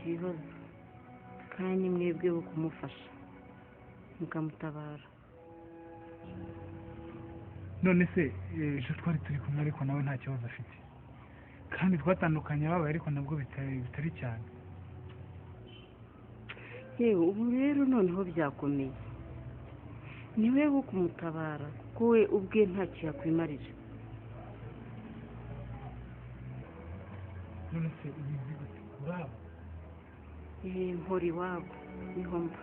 ibibazo kandi mwebwe bo kumufasha mukamutabara. none se ejo twari turi kumwe ariko nawe nta kibazo afite kandi twatandukanye babaye ariko nabwo bitari cyane. yewe ubu rero noneho byakomeye niwe wo kumutabara kuko we ubwe ntacyo yakwimarira. none se ubizi gute uraba? mpora iwabo niho mba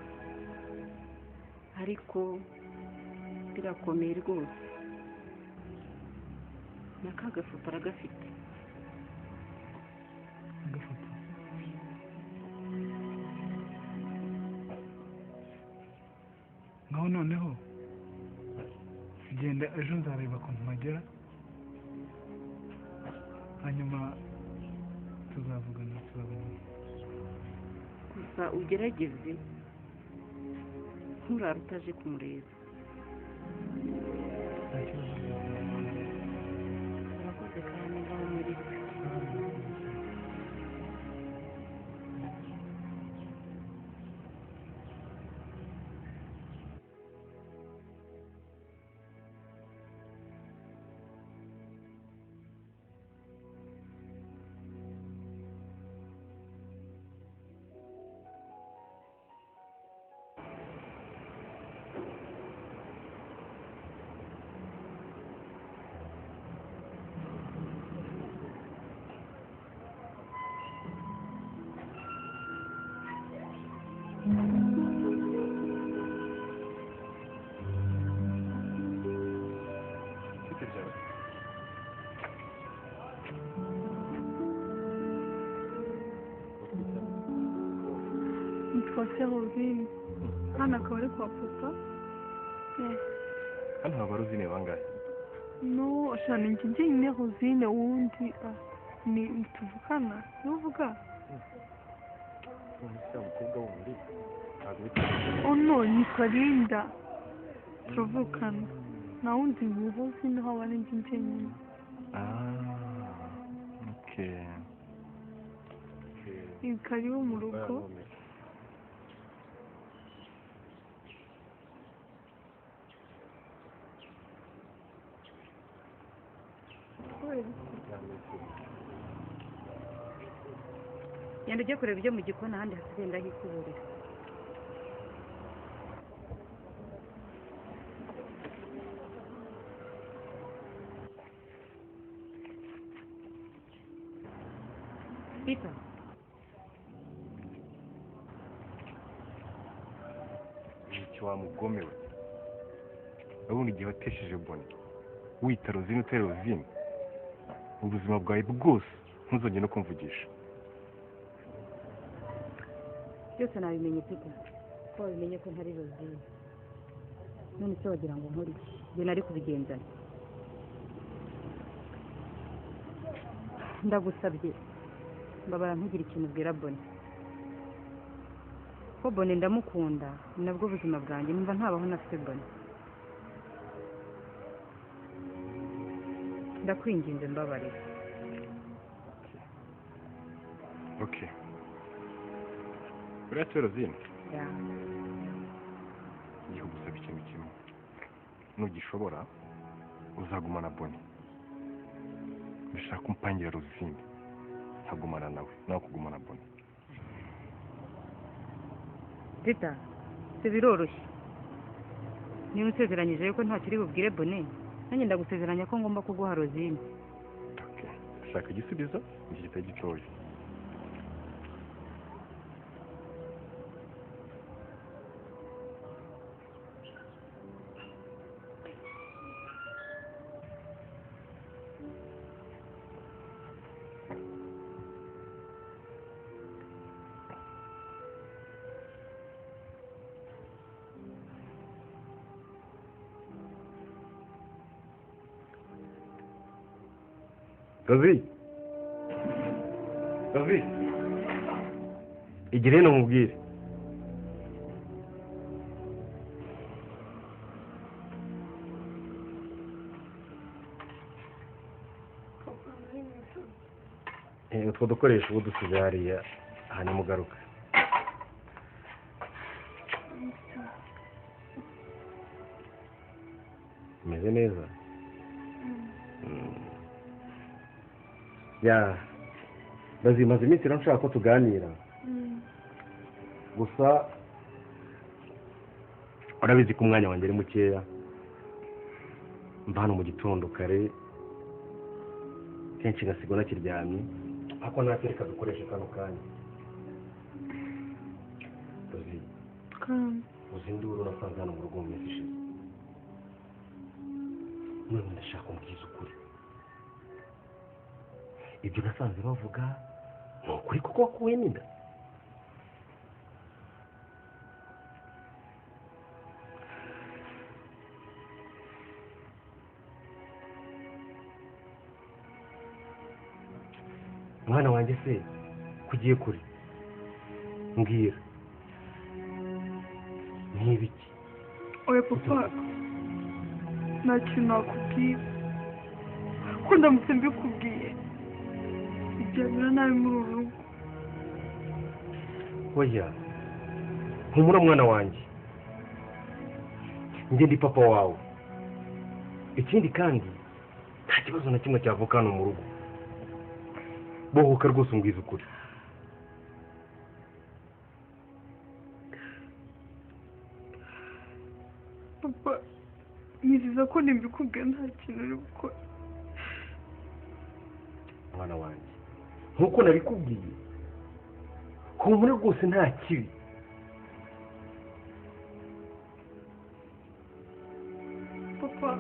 ariko birakomeye rwose. n'aka gafoto aragafite. agafoto ngaho noneho genda ejo nzareba ukuntu mpagera hanyuma tuzavugana. gusa ugerageze nturare utaje kumureba. nta kibazo. urakoze kandi ngaho muri twe. Nitwa Rosine. Hano akaba ari kwa papa. hano haba Rosine bangahe? No, ashana njye njyenyine Rosine wundi ni tuvukana. Nuvuga? Umusa mukobwa wundi. Oh no, ni Karinda. Tuvukana. Na wundi ni Rosine haba ari njye njyenyine. Okay. Karibu mu rugo. Yenda ujye kureba ibyo mu gikoni ahandi hasigaye hikuburira. Peter. Icyo wamugomewe. Ubundi igihe watesheje Boni. Wita Rosine utari Rosine. Ubuzima bwawe bwose ntuzongere no kumvugisha. Byose nabimenye Peter. Ko wabimenye ko ntari Rosine. None se wagira ngo nkore iki? Njye nari kubigenzana. Ndagusabye. Mbabara ntugire ikintu ubwira Boni. Ko Boni ndamukunda, ni nabwo ubuzima bwanjye numva ntabaho nafite Boni. Ndakwinginze mbabarira. Okay. Uretse Rosine? Ya. Ngiye kugusaba ikintu kimwe. Nugishobora uzagumana Boni. Ndashaka kumpangira Rosine. Nkagumana nawe, nawe kugumana Boni. Peter, se biroroshye. Niba usezeranyije yuko nta kiri bubwire Boni, nanjye ndagusezeranya ko ngomba kuguha Rosine. Okay. Ndashaka igisubizo, iki kitari gitoya. Rosie. Igire no mubwire. Utwo dukoresha ubu dusize hariya hanyuma ugaruka. Umeze neza? Ya ndazimaze iminsi rero nshaka ko tuganira, gusa urabizi ko umwanya wanjye ari mukeya, mba hano mu gitondo kare kenshi ngasigwa nakiryamye, ariko natwe reka dukoreshe kano kanya. uzi induru nasanze hano mu rugo mu minsi ishize, none ndashaka umbwiza ukuri, ibyo nasanze bavuga ni ukuri kuko wakuwe n'inda? mwana wanjye se kugiye kure, mbwira ni ibiki? oya papa, nta kintu nakubwira, ko ndamutse mbikubwiye ibyabira nabi muri uru rugo. oya humura mwana wanjye, njye ndi papa wawe, ikindi kandi nta kibazo na kimwe cyavuka hano mu rugo, bohoka rwose umbwiza ukuri. papa niziza ko nimbikubwiye nta kintu uri gukora. mwana wanjye nkuko nabikubwiye, humura rwose nta kibi. papa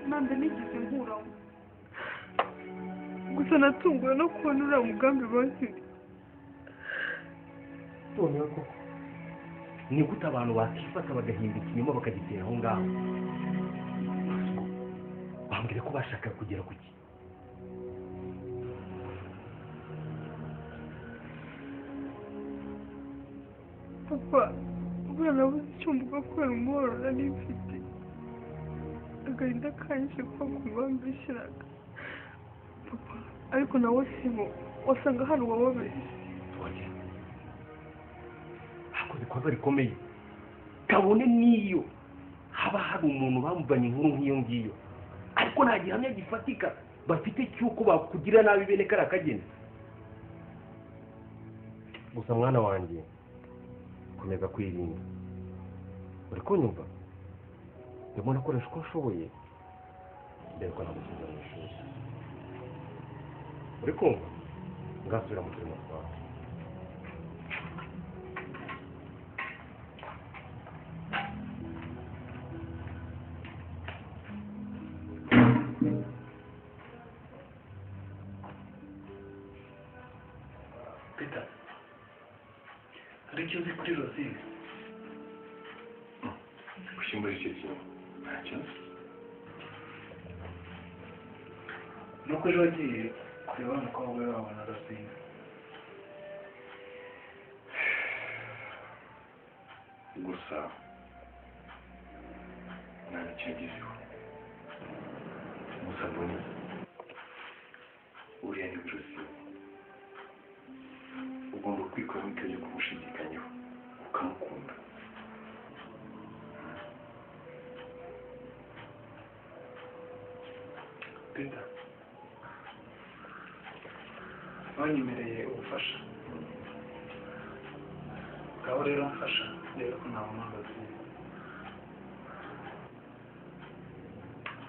nande nigeze nkuramo, gusa natunguwe no kubona uriya mugambi bazira. noneho koko ni gute abantu bakifata bagahinda ikinyoma bakagitera aho ngaho? bambwire ko bashaka kugera ku ki? papa ubura nabuze icyo mvuga kubera umuhoro nari mfite, agahinda kanyishe kuba ku mpamvu bishyiraga. papa ariko nawe sibo, wasanga hari uwababeshye. hakoze ikosa rikomeye, kabone n'iyo haba hari umuntu bamuvanye inkuru nk'iyo ngiyo, ariko nta gihamya gifatika bafite cy'uko bakugira nabi bene kariya kageni. gusa mwana wanjye komeza kwirinda, uri kunyumva? ndimo nakoresha uko nshoboye mbere ko nagusubiza mu ishuri, uri kumva? ngasubira mu turimo twawe. Peter, hari icyo uzi kuri Rosine? Gushyimba icyo kintu ntacyo nzi. nuko ejo wagiye kureba umukobwa we wabona Rosine. gusa nta nicyo ngezeho, gusa mbona uriya ni Rosine, ugomba kwikuramo icyo cyo kumushidikanyaho ukamukunda. Peter, wanyemereye ubufasha bwawe, rero mfasha rero ko ntabona Rosine.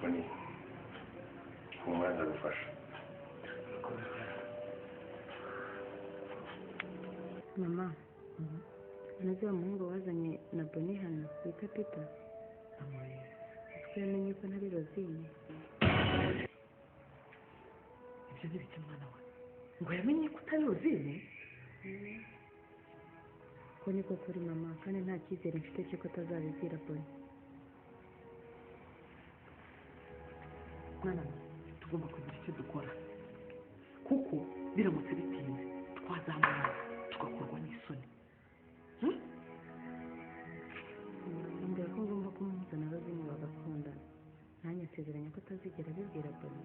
Boni humura ndagufasha. mama nazi wa muhungu wazanye na Boni hano wita Peter, yamenye ko ntari Rosine. ibyo ni bike mwana we, ngo yamenye ko utari Rosine? ko niko kuri mama, kandi nta cyizere mfite cy'uko atazabibwira Boni. mwana we tugomba kugira icyo dukora, kuko biramutse bitinze twazamura tugakorwa n'isoni. mbere ko ngomba kumuhuza na Rosine bagakundana, nanjye nsezeranya ko atazigera abibwira Boni.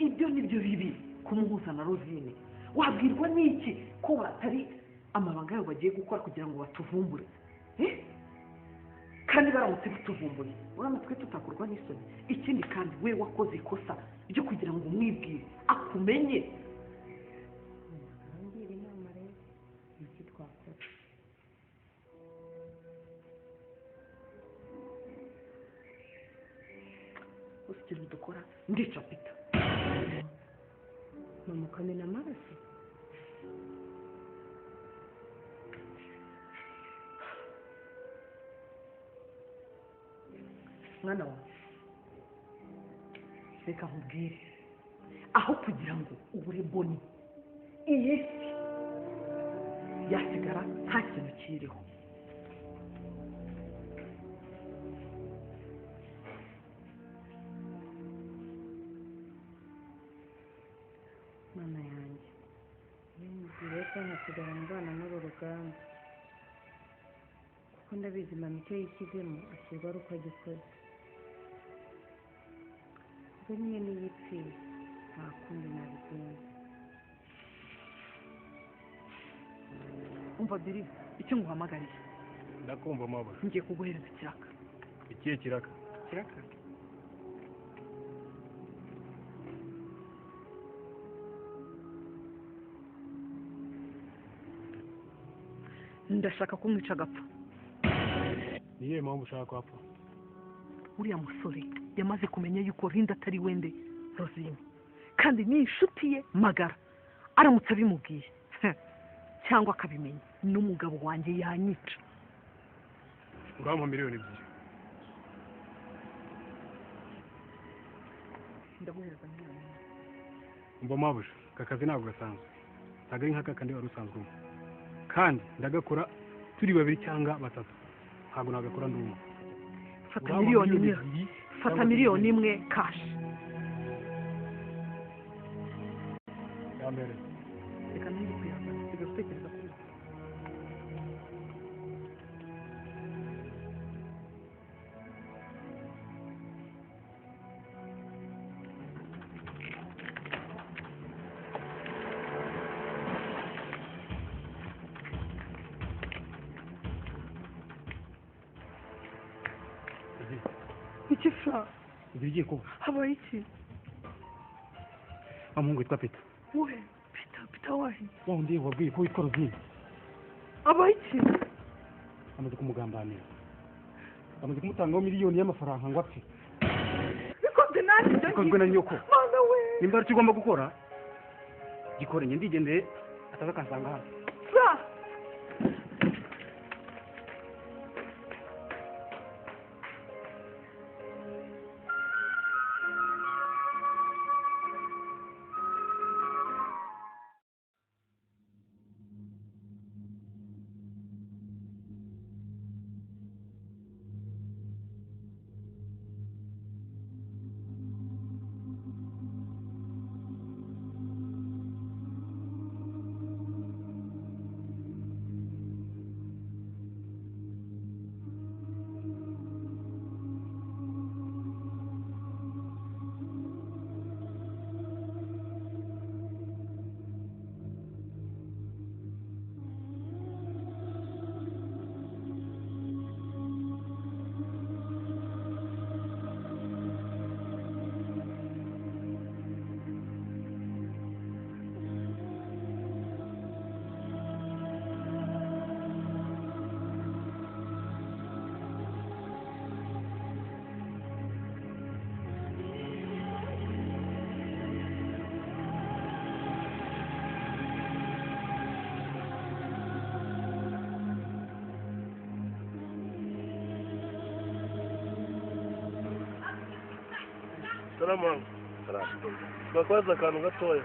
ibyo ni byo bibi kumuhuza na Rosine, wabwirwa n'iki ko batari amabanga yabo bagiye gukora kugira ngo batuvumbure kandi baramutse batuvumbuye urabona twe tutakorwa n'isoni ikindi kandi we wakoze ikosa ryo kugira ngo umwibwire akumenye ngira inama rero iki twakora gusa ikintu dukora ndica Peter mama ukamena amaraso mwana wawe reka nkubwire aho kugira ngo ubure boni iyi si yasigara nta kintu kiriho mama yanjye iyo mubwire ko nkasigara mbana n'uru rugamba kuko ndabizi mama icyo yishyizemo ashyirwa ari uko agikoze ubwo nyine niyo ipfiye nta kundi nabigenza umva biri icyo nguhamagariye ndakumva mabura ngiye kuguhereza ikiraka ikihe kiraka kiraka ndashaka kumwica agapfa niyo mpamvu ushaka kwapfa uriya musore yamaze kumenya yuko Linda atari wende Rosine kandi ni inshuti ye magara aramutse abimubwiye cyangwa akabimenya n'umugabo wanjye yanyica urampa miliyoni 2 ndaguhereza miliyoni umva mabusha aka kazi ntabwo gasanzwe ntabwo ari nk'aka kandi wari usanzwemo kandi ndagakora turi 2 cyangwa 3 ntabwo nagakora ndi umwe fata miliyoni imwe fata miliyoni imwe kashi yambere reka nindi kwihangana siga gutekereza kuri iki fra bigiye kuba habaye iki amungu witwa Peter wowe Peter wahi wa undi wabwiye ko witwa Rosine habaye iki amaze kumugambanira amaze kumutangaho miliyoni y'amafaranga ngo apfe bikozwe nani bikozwe na nyoko mana we nimba ari ugomba gukora gikore njye ndigendeye ataza akansanga hano fra Salamu. Bakwaza akantu gatoya.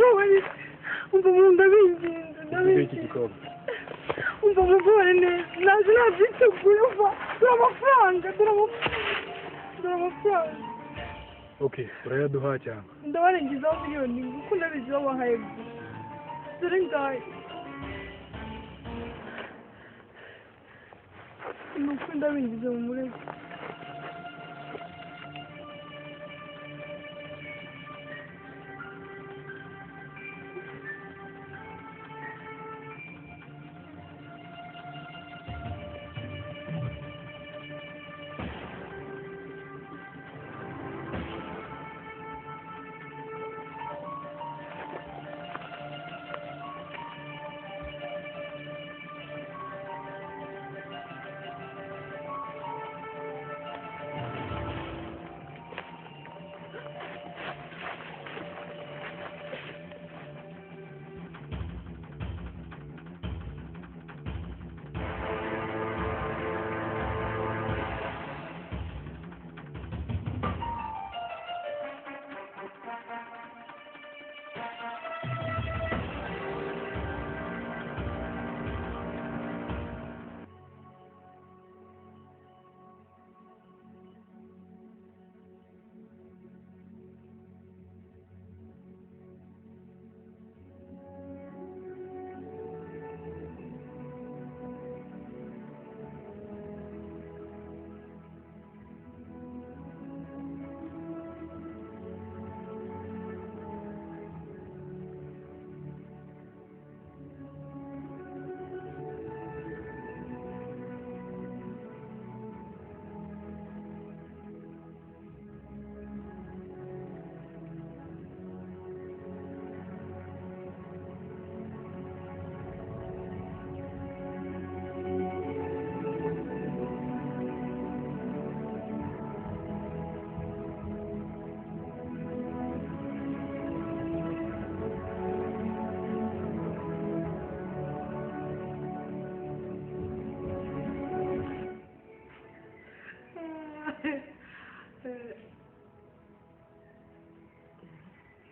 mbabarira umva mu ndabinginze iki gikombe umva muvure neza naje nabyiteguye uva dore amafaranga okay urayaduha cyangwa ndabarengezaho miliyoni kuko nabizi babahaye dore ngahe ni uko ndabingize mu murego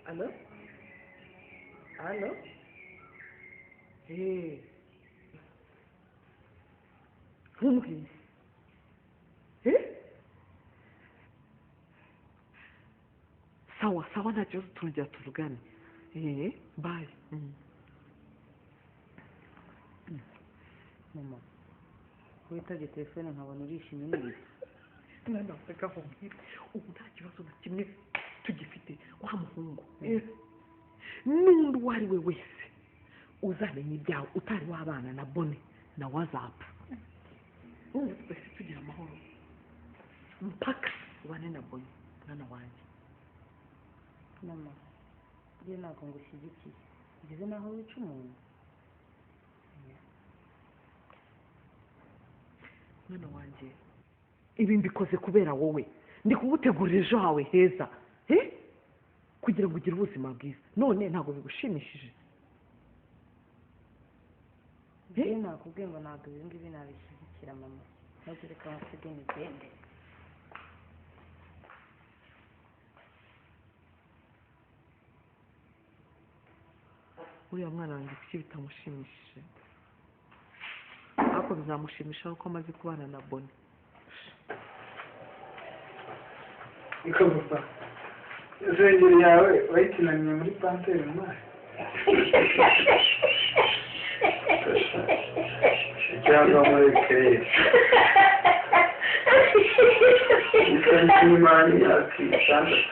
Allô? Allô? Ntumbwire. Sawa sawa nta kibazo turongera tuvugane. Bye. mama witabye telefone nkabona urishimye n'ibiki Mwana reka nkubwire ubu nta kibazo na kimwe tugifite wa muhungu n'undi uwo ari we wese uzamenya ibyawe utari wabana na Bone na WhatsApp ubu twese tugira amahoro mpaka ubane na Bone mwana wanjye. mama njye ntabwo ngushyigikiye ugeze naho wica umuntu. Mwana wanjye ibi mbikoze kubera wowe ndi kugutegurira ejo hawe heza kugira ngo ugire ubuzima bwiza none ntabwo bigushimishije. njye nakubwiye ngo ntabwo ibi ngibi nabishyigikira mama ntabwo reka nsige nigende. uriya mwana wanjye kuki bitamushimishije ariko bizamushimisha kuko amaze kubana na Bone. ikagusa izengeri yawe wayikinaniye muri panseri mari cyangwa muri kerere ikanimani yakitandatu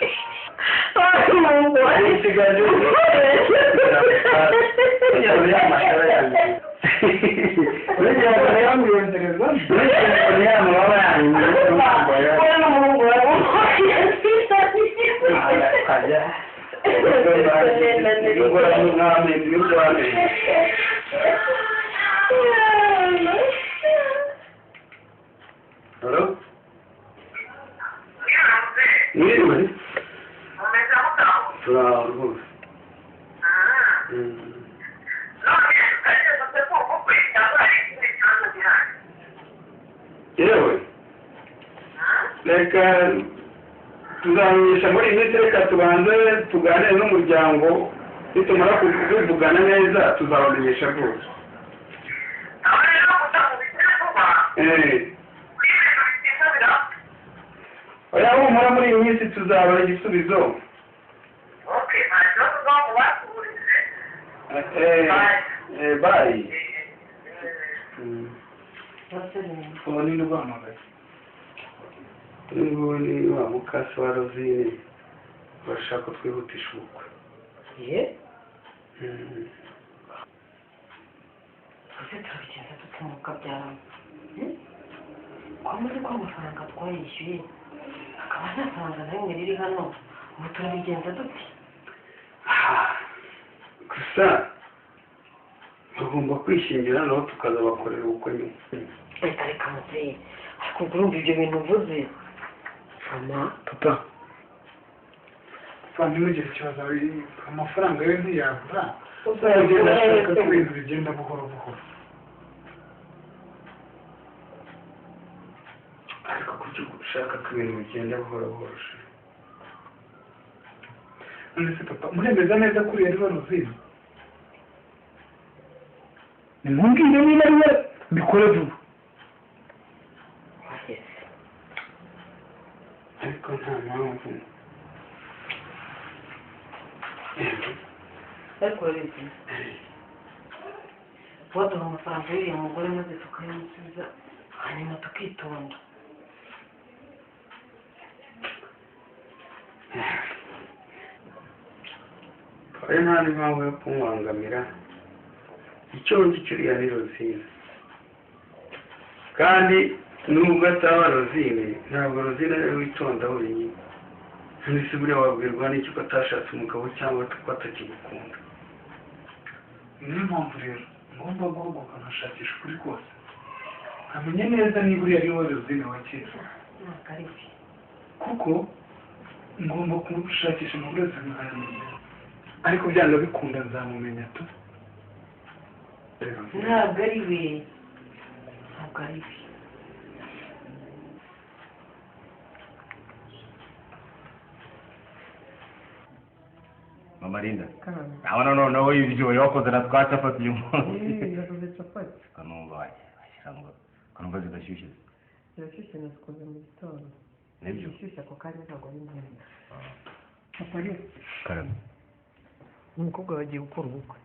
ikiganiro yawe y'amashara yanjye urengera ngo yamwiyongereza urengera ngo baba Hello? Mwiriwe? Bravo. Yewe? Reka tuzamenyesha muri iyi minsi reka tubanze tuganire n'umuryango nitumara kubivugana neza tuzabamenyesha rwose. Oya humura muri iyi minsi tuzabona igisubizo. Bye. Ubu ni guhamagara. Ubu ni wa mukasi wa Rosine bashaka ko twihutisha ubukwe. ese turabigenza dutumuka byaramo kwamaze ko amafaranga twayishyuye akaba nta faranga na rimwe riri hano ubu turabigenza dute gusa tugomba kwishingira naho tukazabakorera ubukwe nyuma. reka mubyeyi ariko urumva ibyo bintu uvuze mama Papa ntugire ikibazo amafaranga yo ntiyabura uzagenda ashaka ko ibintu bigenda buhoro buhoro ariko kuki ushaka ko ibintu bigenda buhoro buhoro none se papa muremeza neza ko uriya ari Rosine nimumbwire niba ari we mbikore vuba ariko nta mpamvu ariko rero waduha amafaranga y'uriya mugore maze tukayamusubiza hanyuma tukitonda kare nta n'impamvu yo kumwangamira icyo nzi cyuriya ni Rosine kandi nubwo ataba Rosine ntabwo Rosine ari witonda wenyine ntibise buriya wabwirwa n'iki ko atashatse umugabo cyangwa ko atakigukunda. Niyo mpamvu rero ngomba guhaguruka nkashakisha ukuri kose nkamenya neza niba uriya ari wowe Rosine wa kera kuko ngomba kumushakisha mu burezi nkamenya ariko byanga bikunda nzamumenya tu ntabwo ari we ntabwo ari we Mama Linda abana noneho ibyo wakoze na twa capati uyu munsi yakoze capati kanumva washyiramo kanumva zidashyushye zirashyushye nazikoze mu gitondo nibyo zishyushye ako kanya ntabwo ari ngombwa papa rero karame umukobwa bagiye gukora ubukwe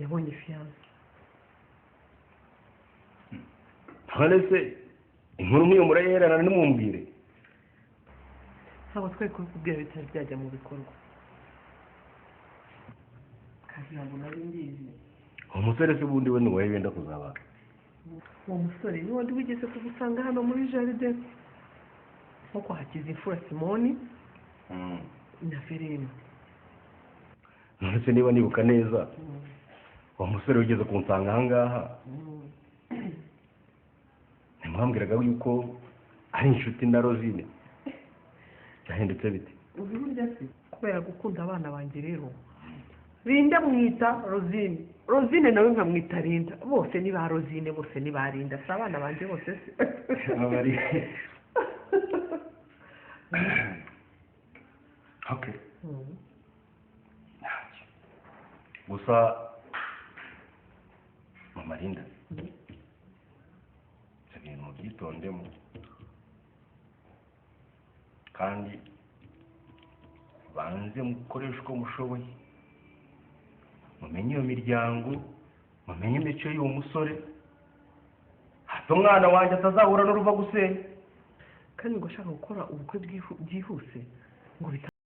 yabonye fiyanse none se inkuru nk'iyo murayiherana ntimumbwire ntabwo twari kubikubwira bitari byajya mu bikorwa ntabwo nari ngizi uwo musore se ubundi we nuwaye wenda kuzabana uwo musore ni wandi wigeze kugusanga hano muri jaride nko kwa Hakizimfura Simoni na Verena none se niba nibuka neza uwo musore wigeze kunsanga aha ngaha ntimwambwiraga yuko ari inshuti na Rosine byahindutse bite uzi burya se kubera gukunda abana banjye rero Linda mwita Rosine Rosine nawe nkamwita Linda bose ni ba Rosine bose ni ba Linda si abana banjye bose se okay gusa Mama Linda ibintu mubyitondemo kandi banze mukoresha uko mushoboye mumenye iyo miryango mumenye imico y'uwo musore hato umwana wanjye atazahura n'uruva gusenya kandi ngo ashaka gukora ubukwe byihuse ngo